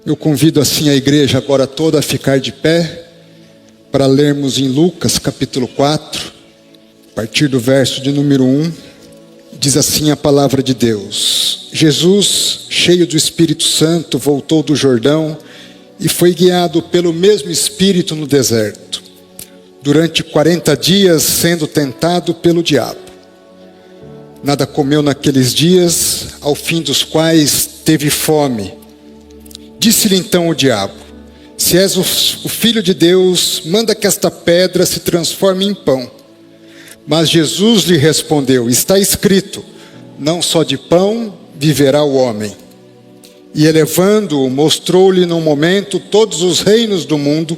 Eu convido assim a igreja agora toda a ficar de pé para lermos em Lucas capítulo 4, a partir do verso de número 1, diz assim a palavra de Deus: Jesus, cheio do Espírito Santo, voltou do Jordão e foi guiado pelo mesmo Espírito no deserto, durante 40 dias sendo tentado pelo diabo. Nada comeu naqueles dias, ao fim dos quais teve fome. Disse-lhe então o diabo: se és o Filho de Deus, manda que esta pedra se transforme em pão. Mas Jesus lhe respondeu: está escrito, não só de pão viverá o homem. E elevando-o, mostrou-lhe num momento todos os reinos do mundo.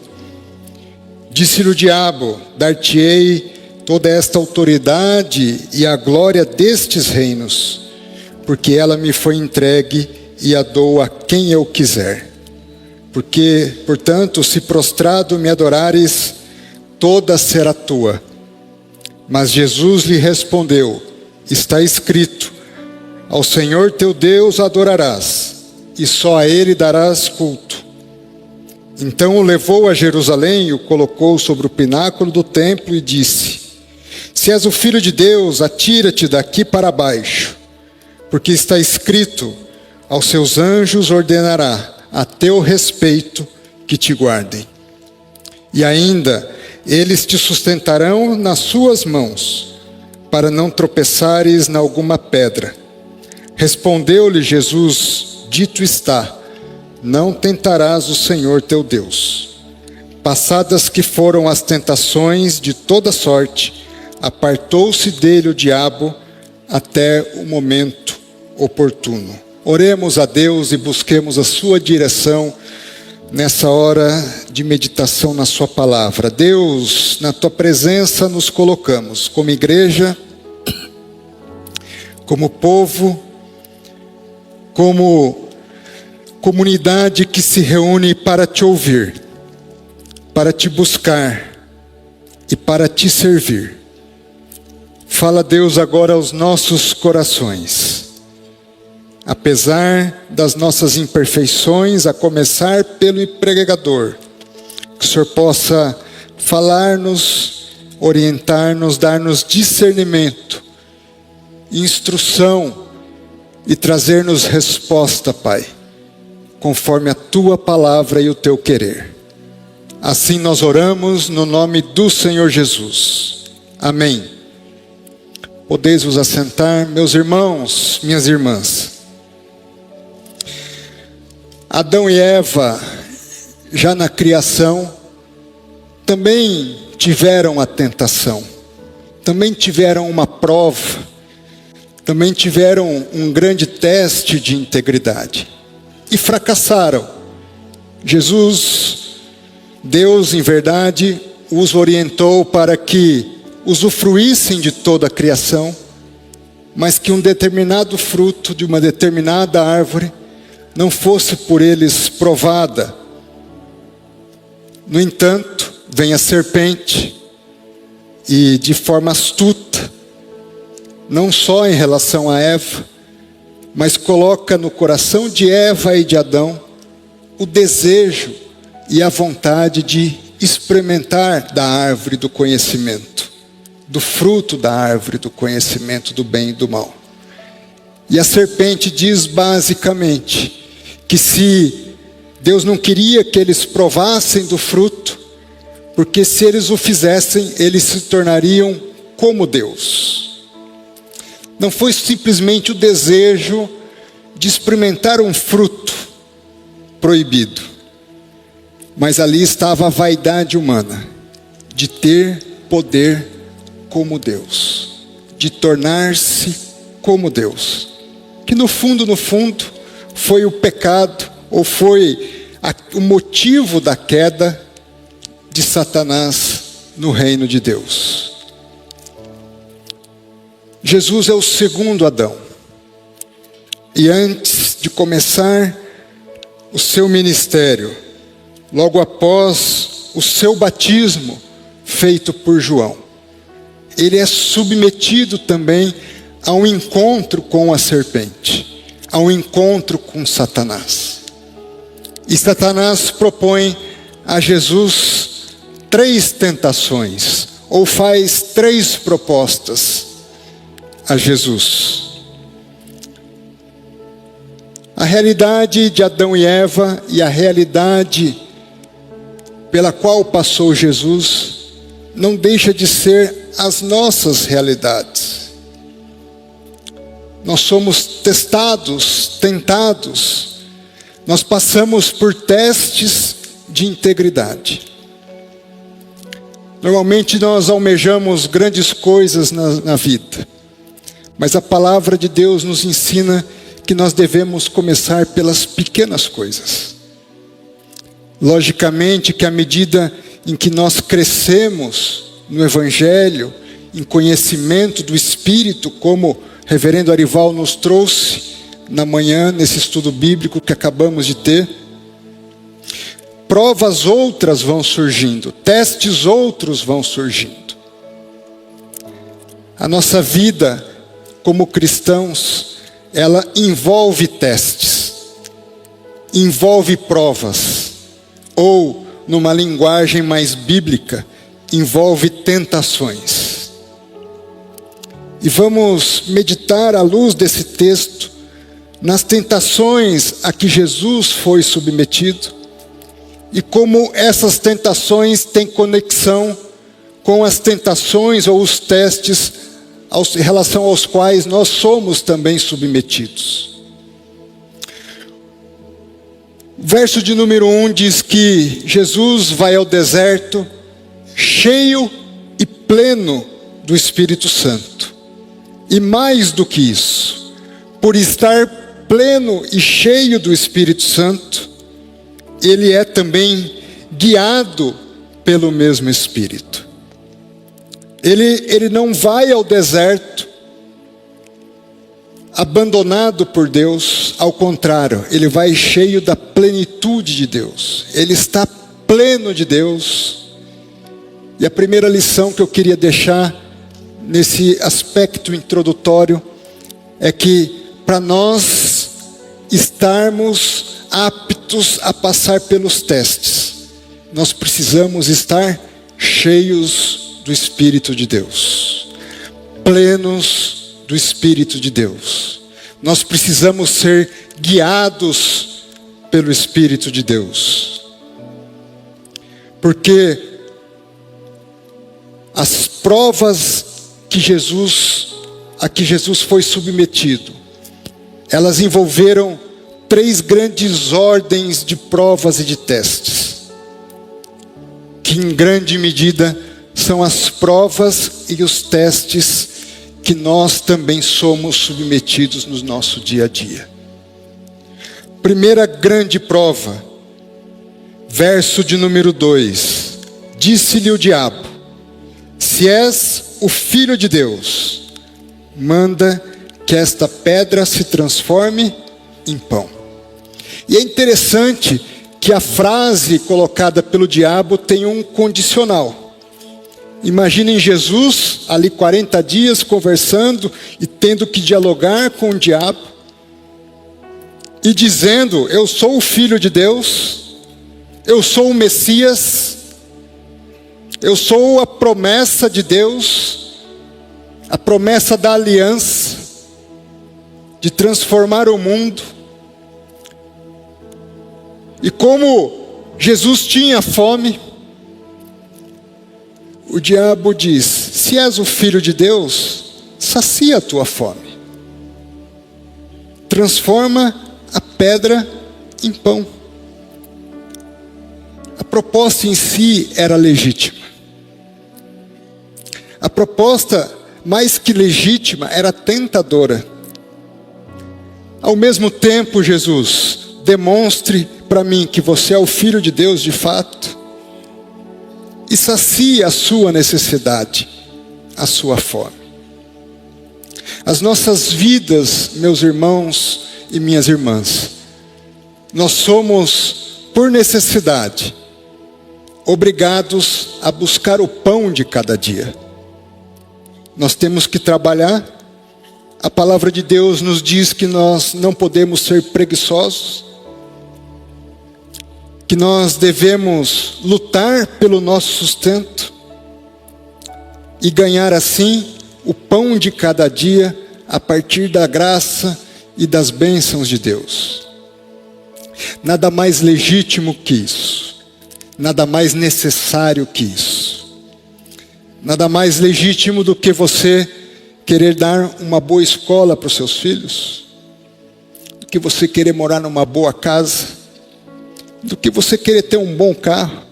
Disse-lhe o diabo: dar-te-ei toda esta autoridade e a glória destes reinos, porque ela me foi entregue e a dou a quem eu quiser. Porque, portanto, se prostrado me adorares, toda será tua. Mas Jesus lhe respondeu: está escrito, ao Senhor teu Deus adorarás, e só a Ele darás culto. Então o levou a Jerusalém e o colocou sobre o pináculo do templo e disse: se és o Filho de Deus, atira-te daqui para baixo, porque está escrito, aos seus anjos ordenará a teu respeito que te guardem. E ainda, eles te sustentarão nas suas mãos, para não tropeçares em alguma pedra. Respondeu-lhe Jesus: dito está, não tentarás o Senhor teu Deus. Passadas que foram as tentações de toda sorte, apartou-se dele o diabo até o momento oportuno. Oremos a Deus e busquemos a sua direção nessa hora de meditação na sua palavra. Deus, na tua presença nos colocamos como igreja, como povo, como comunidade que se reúne para te ouvir, para te buscar e para te servir. Fala, Deus, agora aos nossos corações. Apesar das nossas imperfeições, a começar pelo pregador, que o Senhor possa falar-nos, orientar-nos, dar-nos discernimento, instrução e trazer-nos resposta, Pai, conforme a Tua palavra e o Teu querer. Assim nós oramos no nome do Senhor Jesus. Amém. Podeis vos assentar, meus irmãos, minhas irmãs. Adão e Eva, já na criação, também tiveram a tentação, também tiveram uma prova, também tiveram um grande teste de integridade e fracassaram. Jesus, Deus em verdade, os orientou para que usufruíssem de toda a criação, mas que um determinado fruto de uma determinada árvore não fosse por eles provada. No entanto, vem a serpente e de forma astuta, não só em relação a Eva, mas coloca no coração de Eva e de Adão o desejo e a vontade de experimentar da árvore do conhecimento, do fruto da árvore do conhecimento do bem e do mal. E a serpente diz basicamente que se Deus não queria que eles provassem do fruto, porque se eles o fizessem, eles se tornariam como Deus. Não foi simplesmente o desejo de experimentar um fruto proibido, mas ali estava a vaidade humana, de ter poder como Deus, de tornar-se como Deus, que no fundo, foi o pecado, ou foi o motivo da queda de Satanás no reino de Deus. Jesus é o segundo Adão. E antes de começar o seu ministério, logo após o seu batismo feito por João, ele é submetido também a um encontro com a serpente, a um encontro com Satanás. E Satanás propõe a Jesus 3 tentações, ou faz 3 propostas a Jesus. A realidade de Adão e Eva e a realidade pela qual passou Jesus não deixa de ser as nossas realidades. Nós somos testados, tentados, nós passamos por testes de integridade. Normalmente nós almejamos grandes coisas na vida, mas a palavra de Deus nos ensina que nós devemos começar pelas pequenas coisas. Logicamente que à medida em que nós crescemos no Evangelho, em conhecimento do Espírito, como o reverendo Arival nos trouxe na manhã, nesse estudo bíblico que acabamos de ter, provas outras vão surgindo, testes outros vão surgindo. A nossa vida como cristãos, ela envolve testes, envolve provas, ou, numa linguagem mais bíblica, envolve tentações. E vamos meditar à luz desse texto, nas tentações a que Jesus foi submetido, e como essas tentações têm conexão com as tentações ou os testes em relação aos quais nós somos também submetidos. O verso de número 1 diz que Jesus vai ao deserto cheio e pleno do Espírito Santo. E mais do que isso, por estar pleno e cheio do Espírito Santo, ele é também guiado pelo mesmo Espírito. Ele não vai ao deserto abandonado por Deus, ao contrário, ele vai cheio da plenitude de Deus. Ele está pleno de Deus. E a primeira lição que eu queria deixar nesse aspecto introdutório é que para nós estarmos aptos a passar pelos testes, nós precisamos estar cheios do Espírito de Deus, plenos do Espírito de Deus. Nós precisamos ser guiados pelo Espírito de Deus, porque as provas a que Jesus foi submetido, elas envolveram 3 grandes ordens de provas e de testes, que em grande medida são as provas e os testes que nós também somos submetidos no nosso dia a dia. Primeira grande prova, verso de número 2, disse-lhe o diabo: se és o Filho de Deus, manda que esta pedra se transforme em pão. E é interessante que a frase colocada pelo diabo tem um condicional. Imaginem Jesus ali 40 dias conversando e tendo que dialogar com o diabo e dizendo: eu sou o Filho de Deus, eu sou o Messias, eu sou a promessa de Deus, a promessa da aliança, de transformar o mundo. E como Jesus tinha fome, o diabo diz: se és o Filho de Deus, sacia a tua fome. Transforma a pedra em pão. A proposta em si era legítima. A proposta, mais que legítima, era tentadora. Ao mesmo tempo, Jesus, demonstre para mim que você é o Filho de Deus de fato, e sacie a sua necessidade, a sua fome. As nossas vidas, meus irmãos e minhas irmãs, nós somos, por necessidade, obrigados a buscar o pão de cada dia. Nós temos que trabalhar. A palavra de Deus nos diz que nós não podemos ser preguiçosos. que nós devemos lutar pelo nosso sustento e ganhar assim o pão de cada dia a partir da graça e das bênçãos de Deus. Nada mais legítimo que isso, nada mais necessário que isso, nada mais legítimo do que você querer dar uma boa escola para os seus filhos, do que você querer morar numa boa casa, do que você querer ter um bom carro.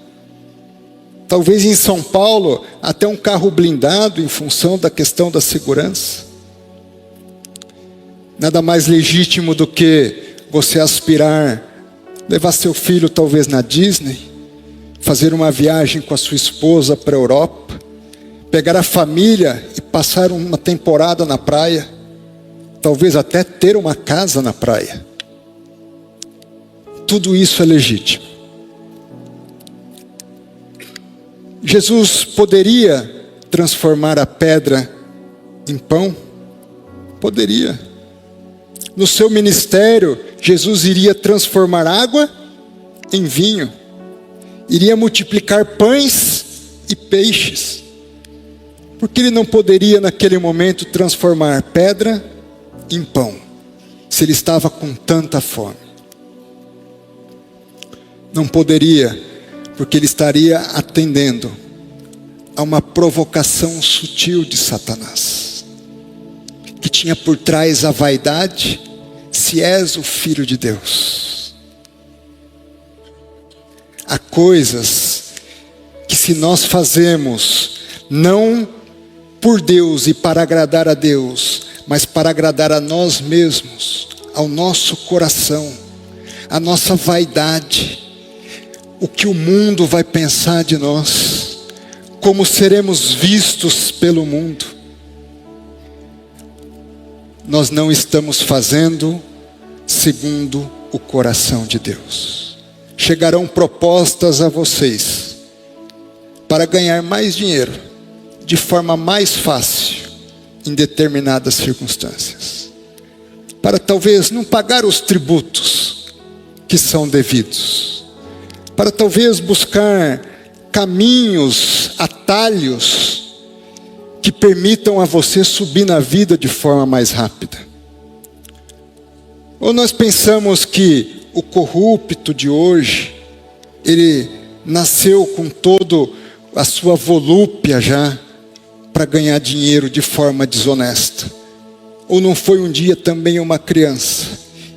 Talvez em São Paulo, até um carro blindado em função da questão da segurança. Nada mais legítimo do que você aspirar, levar seu filho talvez na Disney, fazer uma viagem com a sua esposa para a Europa, pegar a família e passar uma temporada na praia, talvez até ter uma casa na praia. Tudo isso é legítimo. Jesus poderia transformar a pedra em pão? Poderia. No seu ministério, Jesus iria transformar água em vinho, iria multiplicar pães e peixes. Porque ele não poderia naquele momento transformar pedra em pão, se ele estava com tanta fome? Não poderia, porque ele estaria atendendo a uma provocação sutil de Satanás, que tinha por trás a vaidade: se és o Filho de Deus. Há coisas que, se nós fazemos não por Deus e para agradar a Deus, mas para agradar a nós mesmos, ao nosso coração, a nossa vaidade, o que o mundo vai pensar de nós, como seremos vistos pelo mundo, nós não estamos fazendo segundo o coração de Deus. Chegarão propostas a vocês para ganhar mais dinheiro de forma mais fácil em determinadas circunstâncias, para talvez não pagar os tributos que são devidos, para talvez buscar caminhos, atalhos que permitam a você subir na vida de forma mais rápida. Ou nós pensamos que o corrupto de hoje, ele nasceu com todo a sua volúpia já para ganhar dinheiro de forma desonesta? Ou não foi um dia também uma criança,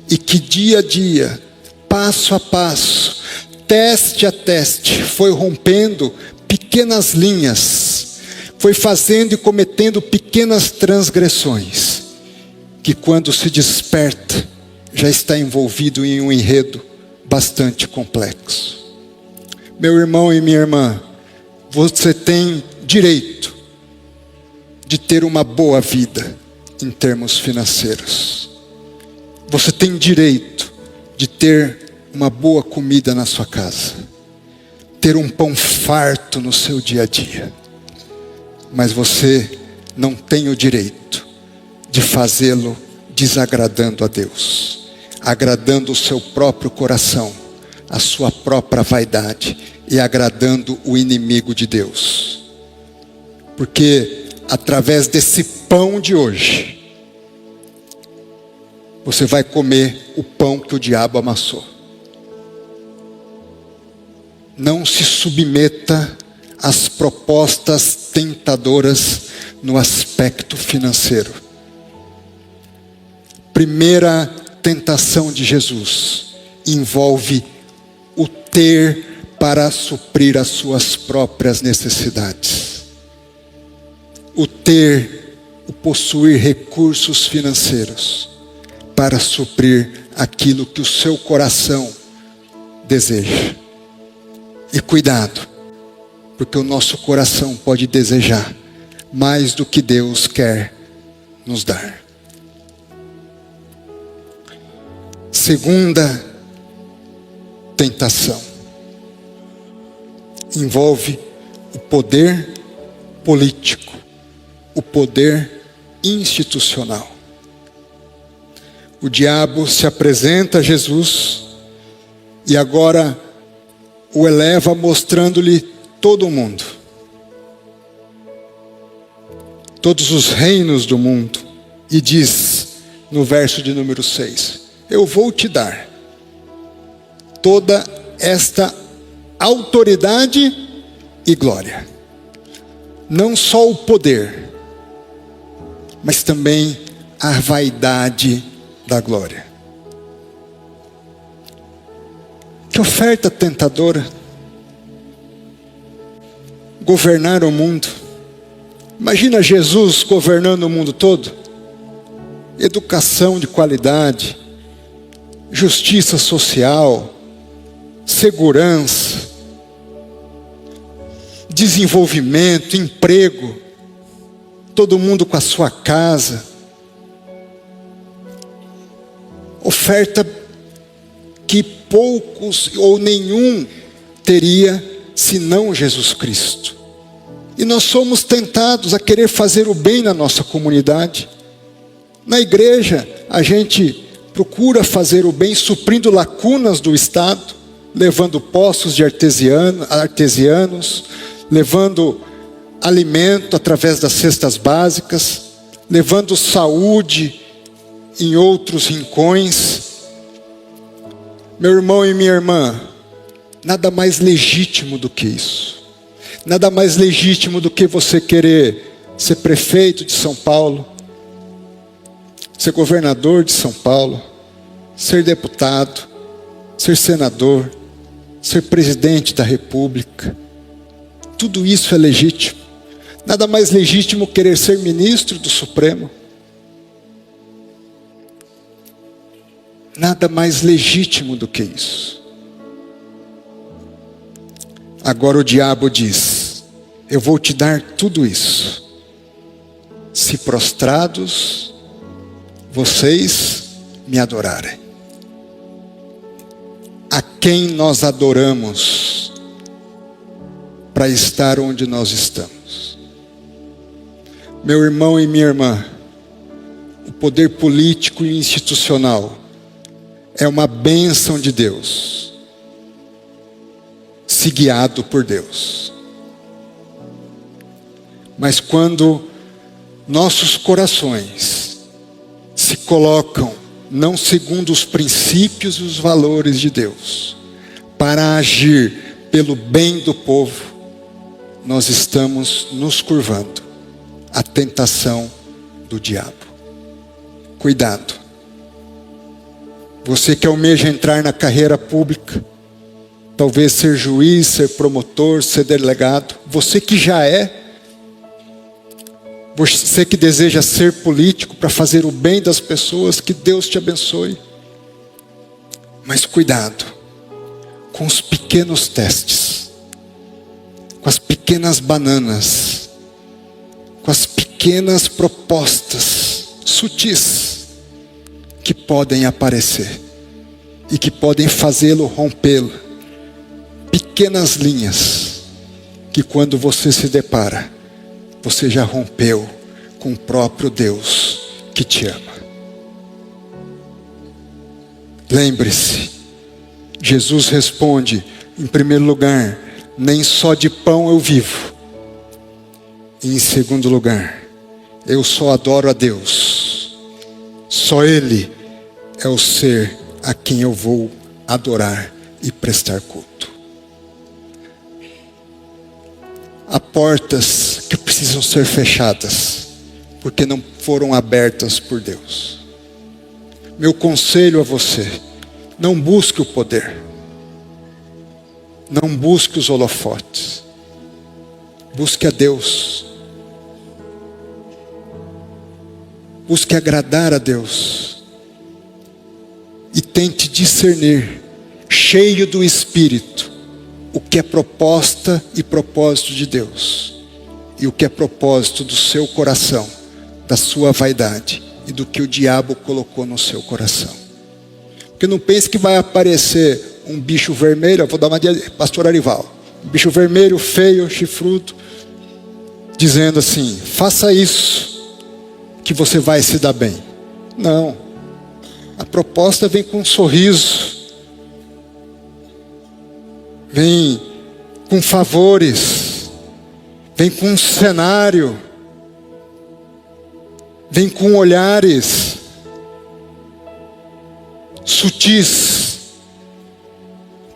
e que dia a dia, passo a passo, teste a teste, foi rompendo pequenas linhas, foi fazendo e cometendo pequenas transgressões, que quando se desperta, já está envolvido em um enredo bastante complexo. Meu irmão e minha irmã, você tem direito de ter uma boa vida em termos financeiros. Você tem direito de ter uma boa comida na sua casa, ter um pão farto no seu dia a dia. Mas você não tem o direito de fazê-lo desagradando a Deus, agradando o seu próprio coração, a sua própria vaidade e agradando o inimigo de Deus. Porque através desse pão de hoje, você vai comer o pão que o diabo amassou. Não se submeta às propostas tentadoras no aspecto financeiro. Primeira tentação de Jesus envolve o ter para suprir as suas próprias necessidades. O ter, o possuir recursos financeiros para suprir aquilo que o seu coração deseja. E cuidado, porque o nosso coração pode desejar mais do que Deus quer nos dar. Segunda tentação envolve o poder político, o poder institucional. O diabo se apresenta a Jesus e agora o eleva mostrando-lhe todo o mundo, todos os reinos do mundo, e diz no verso de número 6: eu vou te dar toda esta autoridade e glória. Não só o poder, mas também a vaidade da glória. Que oferta tentadora! Governar o mundo. Imagina Jesus governando o mundo todo. Educação de qualidade, justiça social, segurança, desenvolvimento, emprego, todo mundo com a sua casa. Oferta que poucos ou nenhum teria senão Jesus Cristo. E nós somos tentados a querer fazer o bem na nossa comunidade. Na igreja, a gente procura fazer o bem, suprindo lacunas do Estado, levando poços de artesianos, levando alimento através das cestas básicas, levando saúde em outros rincões. Meu irmão e minha irmã, nada mais legítimo do que isso. Nada mais legítimo do que você querer ser prefeito de São Paulo, ser governador de São Paulo, ser deputado, ser senador, ser presidente da República. Tudo isso é legítimo. Nada mais legítimo querer ser ministro do Supremo. Nada mais legítimo do que isso. Agora o diabo diz: eu vou te dar tudo isso, se prostrados vocês me adorarem. A quem nós adoramos para estar onde nós estamos? Meu irmão e minha irmã, o poder político e institucional é uma bênção de Deus, se guiado por Deus. Mas quando nossos corações se colocam não segundo os princípios e os valores de Deus, para agir pelo bem do povo, nós estamos nos curvando à tentação do diabo. Cuidado. Você que almeja entrar na carreira pública, talvez ser juiz, ser promotor, ser delegado, você que já é, você que deseja ser político para fazer o bem das pessoas, que Deus te abençoe. Mas cuidado com os pequenos testes, com as pequenas bananas, com as pequenas propostas sutis que podem aparecer e que podem fazê-lo rompê-lo. Pequenas linhas que quando você se depara, você já rompeu com o próprio Deus que te ama. Lembre-se, Jesus responde, em primeiro lugar, nem só de pão eu vivo. E em segundo lugar, eu só adoro a Deus. Só Ele é o ser a quem eu vou adorar e prestar culto. Há portas que precisam ser fechadas, porque não foram abertas por Deus. Meu conselho a você: não busque o poder, não busque os holofotes, busque a Deus, busque agradar a Deus, e tente discernir, cheio do Espírito, o que é proposta e propósito de Deus, e o que é propósito do seu coração, da sua vaidade, e do que o diabo colocou no seu coração. Porque não pense que vai aparecer um bicho vermelho, eu vou dar uma de pastor Arival, um bicho vermelho, feio, chifrudo, dizendo assim: faça isso, que você vai se dar bem. Não, a proposta vem com um sorriso, vem com favores, vem com um cenário, vem com olhares sutis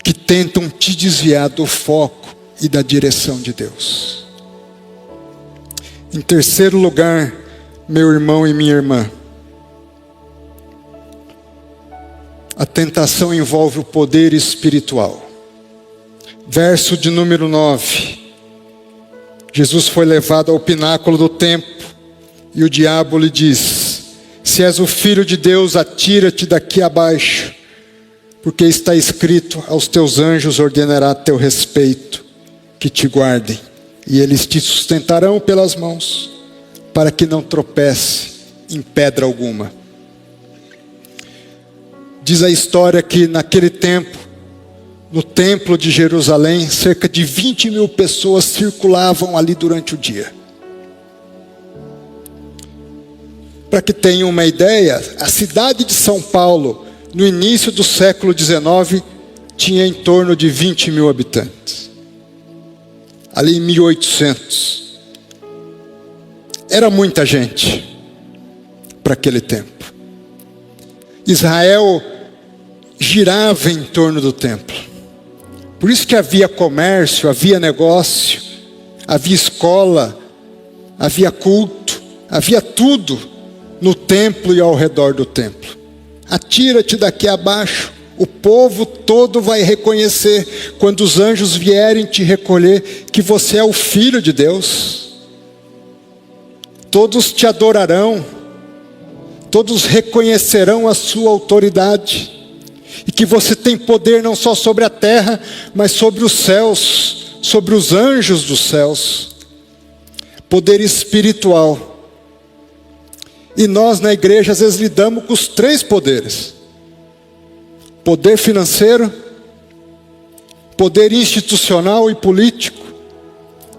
que tentam te desviar do foco e da direção de Deus. Em terceiro lugar, meu irmão e minha irmã, a tentação envolve o poder espiritual. Verso de número 9. Jesus foi levado ao pináculo do templo e o diabo lhe diz: se és o filho de Deus, atira-te daqui abaixo, porque está escrito: aos teus anjos ordenará a teu respeito que te guardem, e eles te sustentarão pelas mãos, para que não tropece em pedra alguma. Diz a história que naquele tempo, no templo de Jerusalém, cerca de 20.000 pessoas circulavam ali durante o dia. Para que tenham uma ideia, a cidade de São Paulo, no início do século XIX, tinha em torno de 20.000 habitantes. Ali em 1800. Era muita gente para aquele tempo. Israel girava em torno do templo. Por isso que havia comércio, havia negócio, havia escola, havia culto, havia tudo no templo e ao redor do templo. Atira-te daqui abaixo, o povo todo vai reconhecer, quando os anjos vierem te recolher, que você é o Filho de Deus. Todos te adorarão, todos reconhecerão a sua autoridade, e que você tem poder não só sobre a terra, mas sobre os céus, sobre os anjos dos céus. Poder espiritual. E nós na igreja às vezes lidamos com os 3 poderes: poder financeiro, poder institucional e político,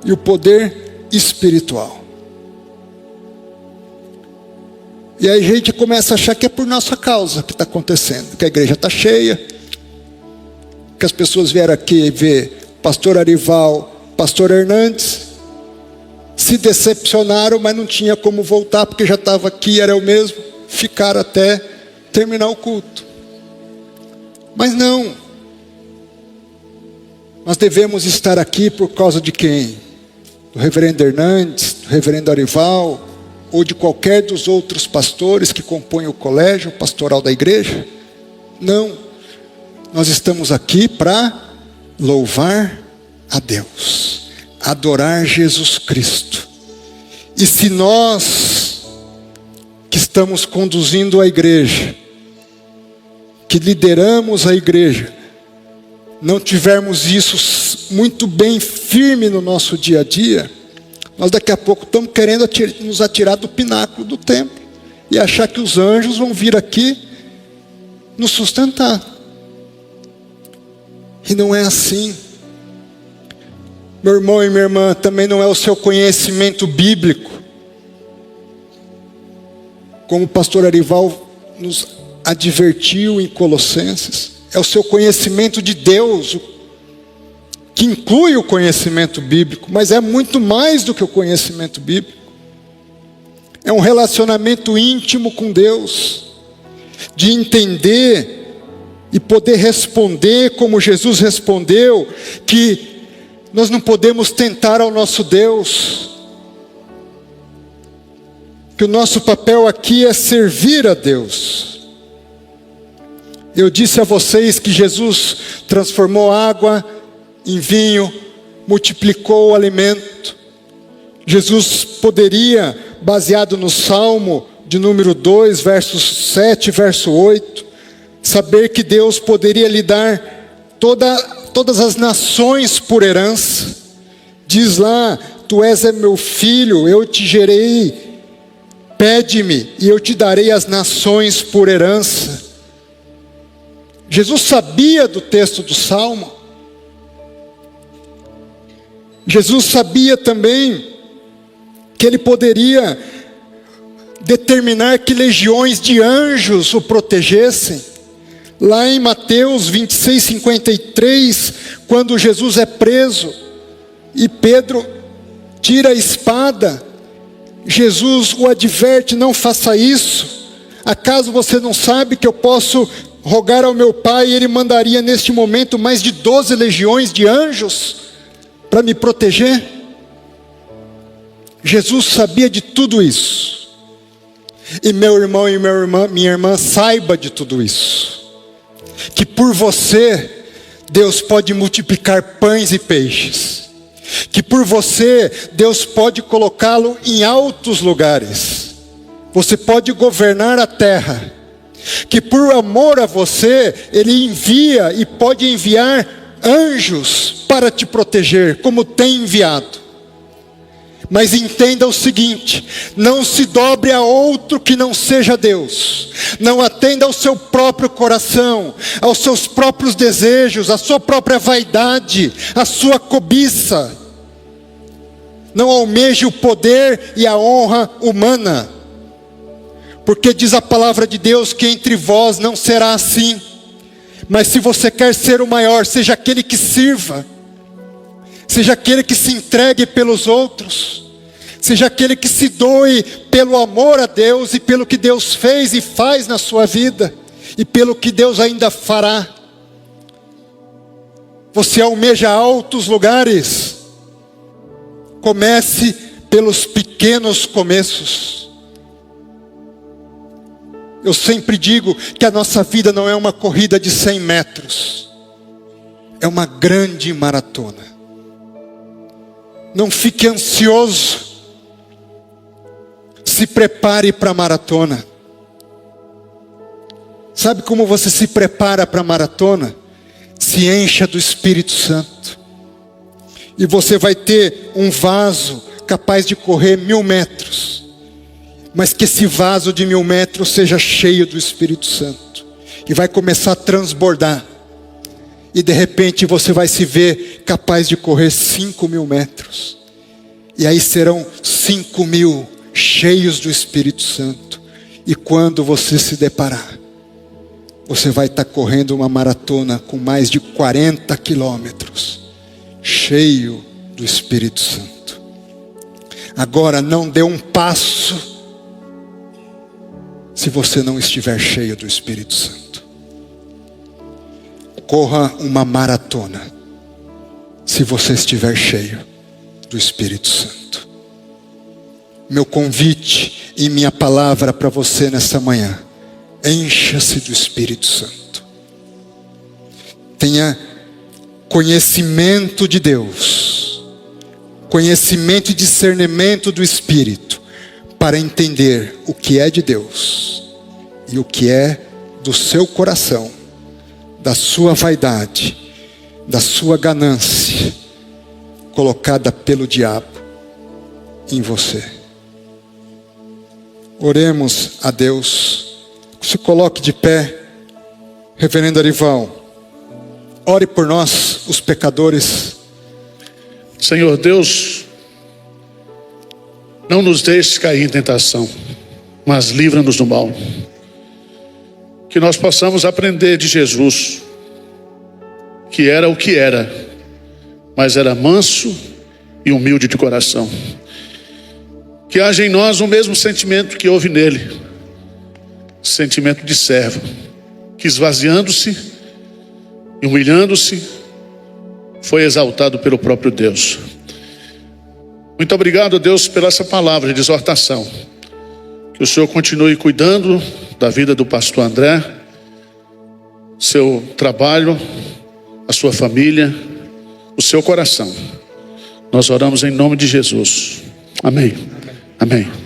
e o poder espiritual. E aí a gente começa a achar que é por nossa causa que está acontecendo, que a igreja está cheia, que as pessoas vieram aqui ver pastor Arival, pastor Hernandes, se decepcionaram, mas não tinha como voltar, porque já estava aqui, era o mesmo, ficaram até terminar o culto. Mas não, nós devemos estar aqui por causa de quem? Do reverendo Hernandes, do reverendo Arival, ou de qualquer dos outros pastores que compõem o colégio pastoral da igreja? Não, nós estamos aqui para louvar a Deus, adorar Jesus Cristo. E se nós que estamos conduzindo a igreja, que lideramos a igreja, não tivermos isso muito bem firme no nosso dia a dia, nós daqui a pouco estamos querendo nos atirar do pináculo do templo e achar que os anjos vão vir aqui nos sustentar. E não é assim. Meu irmão e minha irmã, também não é o seu conhecimento bíblico, como o pastor Arival nos advertiu em Colossenses, é o seu conhecimento de Deus, que inclui o conhecimento bíblico, mas é muito mais do que o conhecimento bíblico. É um relacionamento íntimo com Deus, de entender e poder responder como Jesus respondeu, que nós não podemos tentar ao nosso Deus, que o nosso papel aqui é servir a Deus. Eu disse a vocês que Jesus transformou água em vinho, multiplicou o alimento. Jesus poderia, baseado no Salmo de número 2, versos 7, verso 8, saber que Deus poderia lhe dar todas as nações por herança. Diz lá: tu és meu filho, eu te gerei, pede-me e eu te darei as nações por herança. Jesus sabia do texto do Salmo. Jesus sabia também que ele poderia determinar que legiões de anjos o protegessem. Lá em Mateus 26:53, quando Jesus é preso e Pedro tira a espada, Jesus o adverte: não faça isso. Acaso você não sabe que eu posso rogar ao meu Pai e Ele mandaria neste momento mais de 12 legiões de anjos para me proteger? Jesus sabia de tudo isso. E meu irmão e minha irmã, saiba de tudo isso. Que por você, Deus pode multiplicar pães e peixes. Que por você, Deus pode colocá-lo em altos lugares. Você pode governar a terra. Que por amor a você, Ele envia e pode enviar anjos para te proteger, como tem enviado. Mas entenda o seguinte: não se dobre a outro que não seja Deus. Não atenda ao seu próprio coração, aos seus próprios desejos, à sua própria vaidade, à sua cobiça. Não almeje o poder e a honra humana. Porque diz a palavra de Deus que entre vós não será assim. Mas se você quer ser o maior, seja aquele que sirva. Seja aquele que se entregue pelos outros. Seja aquele que se doe pelo amor a Deus e pelo que Deus fez e faz na sua vida. E pelo que Deus ainda fará. Você almeja altos lugares. Comece pelos pequenos começos. Eu sempre digo que a nossa vida não é uma corrida de 100 metros. É uma grande maratona. Não fique ansioso. Se prepare para a maratona. Sabe como você se prepara para a maratona? Se encha do Espírito Santo. E você vai ter um vaso capaz de correr 1000 metros. Mas que esse vaso de 1000 metros seja cheio do Espírito Santo. E vai começar a transbordar. E de repente você vai se ver capaz de correr 5000 metros. E aí serão 5000 cheios do Espírito Santo. E quando você se deparar, você vai estar correndo uma maratona com mais de 40 quilômetros. Cheio do Espírito Santo. Agora não dê um passo se você não estiver cheio do Espírito Santo. Corra uma maratona se você estiver cheio do Espírito Santo. Meu convite e minha palavra para você nessa manhã: encha-se do Espírito Santo. Tenha conhecimento de Deus, conhecimento e discernimento do Espírito, para entender o que é de Deus e o que é do seu coração, da sua vaidade, da sua ganância, colocada pelo diabo em você. Oremos a Deus. Se coloque de pé. Reverendo Arival, ore por nós, os pecadores. Senhor Deus, não nos deixes cair em tentação, mas livra-nos do mal. Que nós possamos aprender de Jesus, que era o que era, mas era manso e humilde de coração. Que haja em nós o mesmo sentimento que houve nele, sentimento de servo, que esvaziando-se e humilhando-se, foi exaltado pelo próprio Deus. Muito obrigado, Deus, pela essa palavra de exortação. Que o Senhor continue cuidando da vida do pastor André, seu trabalho, a sua família, o seu coração. Nós oramos em nome de Jesus. Amém. Amém.